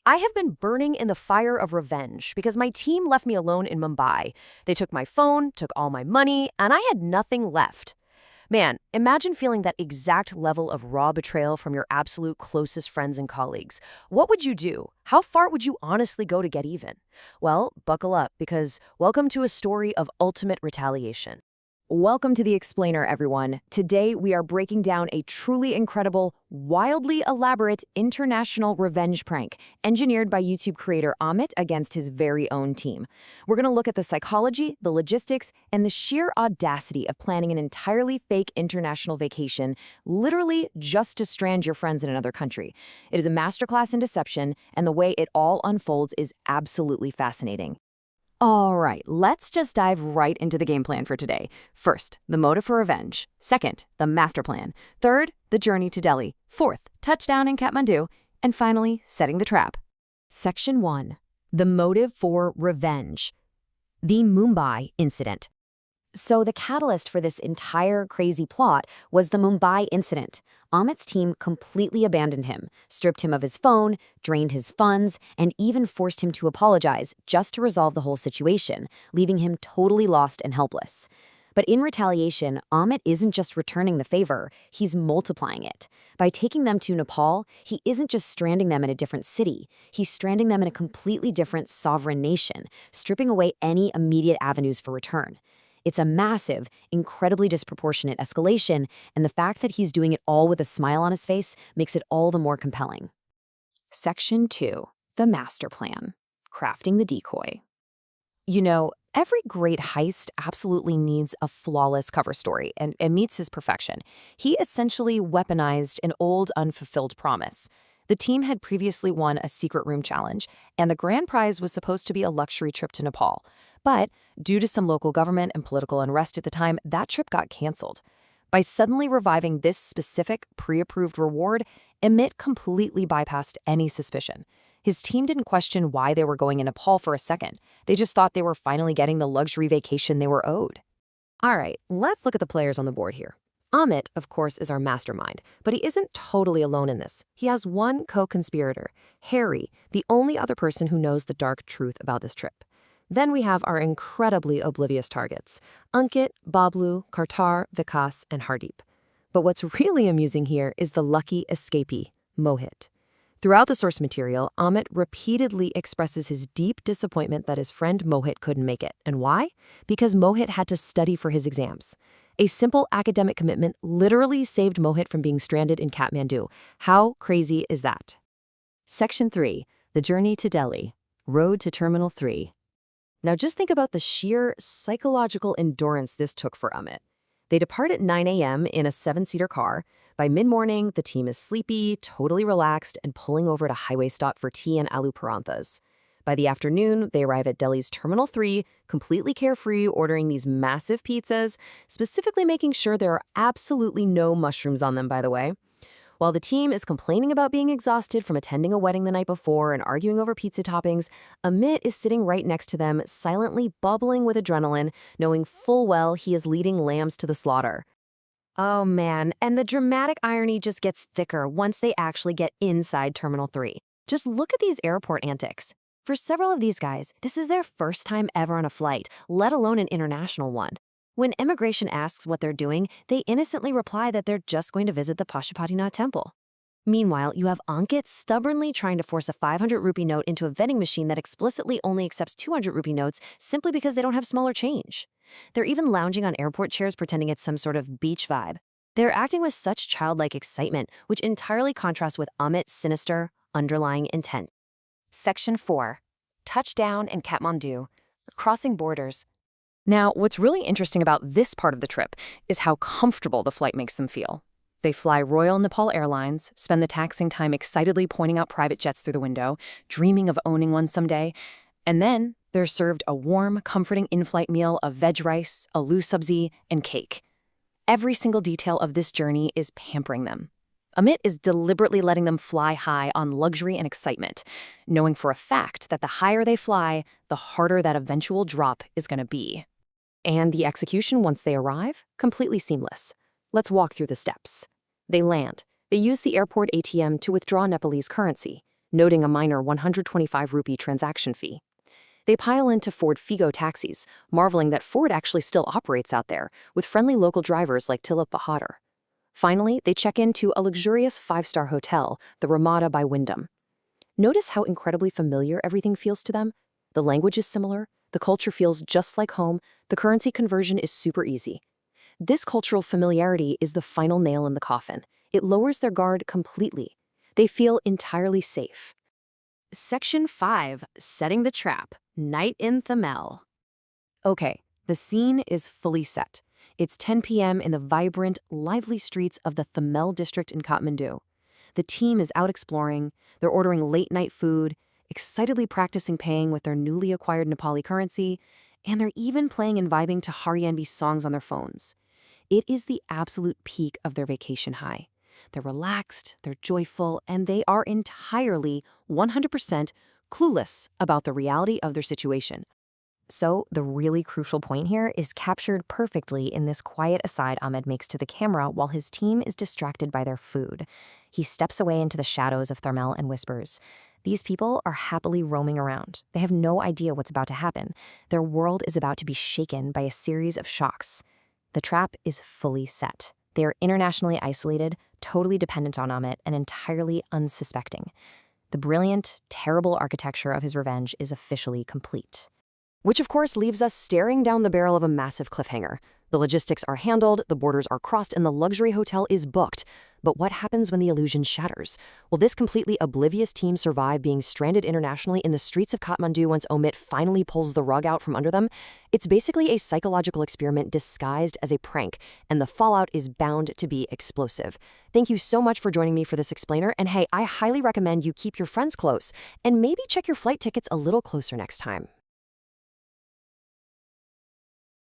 I have been burning in the fire of revenge because my team left me alone in Mumbai. They took my phone, took all my money, and I had nothing left. Man, imagine feeling that exact level of raw betrayal from your absolute closest friends and colleagues. What would you do? How far would you honestly go to get even? Well, buckle up because welcome to a story of ultimate retaliation. Welcome to The Explainer, everyone. Today, we are breaking down a truly incredible, wildly elaborate international revenge prank engineered by YouTube creator Amit against his very own team. We're going to look at the psychology, the logistics, and the sheer audacity of planning an entirely fake international vacation, literally just to strand your friends in another country. It is a masterclass in deception, and the way it all unfolds is absolutely fascinating. All right, let's just dive right into the game plan for today. First, the motive for revenge. Second, the master plan. Third, the journey to Delhi. Fourth, touchdown in Kathmandu. And finally, setting the trap. Section 1. The motive for revenge. The Mumbai incident. So the catalyst for this entire crazy plot was the Mumbai incident. Amit's team completely abandoned him, stripped him of his phone, drained his funds, and even forced him to apologize just to resolve the whole situation, leaving him totally lost and helpless. But in retaliation, Amit isn't just returning the favor, he's multiplying it. By taking them to Nepal, he isn't just stranding them in a different city, he's stranding them in a completely different sovereign nation, stripping away any immediate avenues for return. It's a massive, incredibly disproportionate escalation, and the fact that he's doing it all with a smile on his face makes it all the more compelling. Section 2. The master plan. Crafting the decoy. You know, every great heist absolutely needs a flawless cover story, and it meets his perfection. He essentially weaponized an old, unfulfilled promise. The team had previously won a secret room challenge, and the grand prize was supposed to be a luxury trip to Nepal. But due to some local government and political unrest at the time, that trip got canceled. By suddenly reviving this specific, pre-approved reward, Amit completely bypassed any suspicion. His team didn't question why they were going in Nepal for a second. They just thought they were finally getting the luxury vacation they were owed. All right, let's look at the players on the board here. Amit, of course, is our mastermind, but he isn't totally alone in this. He has one co-conspirator, Harry, the only other person who knows the dark truth about this trip. Then we have our incredibly oblivious targets, Ankit, Bablu, Kartar, Vikas, and Hardeep. But what's really amusing here is the lucky escapee, Mohit. Throughout the source material, Amit repeatedly expresses his deep disappointment that his friend Mohit couldn't make it. And why? Because Mohit had to study for his exams. A simple academic commitment literally saved Mohit from being stranded in Kathmandu. How crazy is that? Section 3. The journey to Delhi. Road to Terminal 3. Now just think about the sheer psychological endurance this took for Amit. They depart at 9 a.m. in a 7-seater car. By mid-morning, the team is sleepy, totally relaxed, and pulling over at a highway stop for tea and aloo paranthas. By the afternoon, they arrive at Delhi's Terminal 3, completely carefree, ordering these massive pizzas, specifically making sure there are absolutely no mushrooms on them, by the way. While the team is complaining about being exhausted from attending a wedding the night before and arguing over pizza toppings, Amit is sitting right next to them, silently bubbling with adrenaline, knowing full well he is leading lambs to the slaughter. Oh man, and the dramatic irony just gets thicker once they actually get inside Terminal 3. Just look at these airport antics. For several of these guys, this is their first time ever on a flight, let alone an international one. When immigration asks what they're doing, they innocently reply that they're just going to visit the Pashupatinath temple. Meanwhile, you have Ankit stubbornly trying to force a 500 rupee note into a vending machine that explicitly only accepts 200 rupee notes simply because they don't have smaller change. They're even lounging on airport chairs pretending it's some sort of beach vibe. They're acting with such childlike excitement, which entirely contrasts with Amit's sinister, underlying intent. Section 4. Touchdown in Kathmandu. Crossing borders. Now, what's really interesting about this part of the trip is how comfortable the flight makes them feel. They fly Royal Nepal Airlines, spend the taxing time excitedly pointing out private jets through the window, dreaming of owning one someday, and then they're served a warm, comforting in-flight meal of veg rice, aloo sabzi, and cake. Every single detail of this journey is pampering them. Amit is deliberately letting them fly high on luxury and excitement, knowing for a fact that the higher they fly, the harder that eventual drop is going to be. And the execution once they arrive? Completely seamless. Let's walk through the steps. They land. They use the airport ATM to withdraw Nepalese currency. noting a minor 125 rupee transaction fee. They pile into Ford Figo taxis, marveling that Ford actually still operates out there, with friendly local drivers like Tilip Bahadur. Finally, they check into a luxurious five-star hotel, the Ramada by Wyndham. Notice how incredibly familiar everything feels to them? The language is similar, the culture feels just like home, the currency conversion is super easy. This cultural familiarity is the final nail in the coffin. It lowers their guard completely. They feel entirely safe. Section 5. Setting the Trap. Night in Thamel. Okay, the scene is fully set. It's 10 p.m. in the vibrant, lively streets of the Thamel district in Kathmandu. The team is out exploring, they're ordering late-night food, excitedly practicing paying with their newly acquired Nepali currency, and they're even playing and vibing to Haryanvi songs on their phones. It is the absolute peak of their vacation high. They're relaxed, they're joyful, and they are entirely 100% clueless about the reality of their situation. So, the really crucial point here is captured perfectly in this quiet aside Ahmed makes to the camera while his team is distracted by their food. He steps away into the shadows of Thamel and whispers, "These people are happily roaming around. They have no idea what's about to happen. Their world is about to be shaken by a series of shocks. The trap is fully set. They are internationally isolated, totally dependent on Ahmed, and entirely unsuspecting. The brilliant, terrible architecture of his revenge is officially complete." Which of course leaves us staring down the barrel of a massive cliffhanger. The logistics are handled, the borders are crossed, and the luxury hotel is booked. But what happens when the illusion shatters? Will this completely oblivious team survive being stranded internationally in the streets of Kathmandu once Omid finally pulls the rug out from under them? It's basically a psychological experiment disguised as a prank, and the fallout is bound to be explosive. Thank you so much for joining me for this explainer, and hey, I highly recommend you keep your friends close, and maybe check your flight tickets a little closer next time.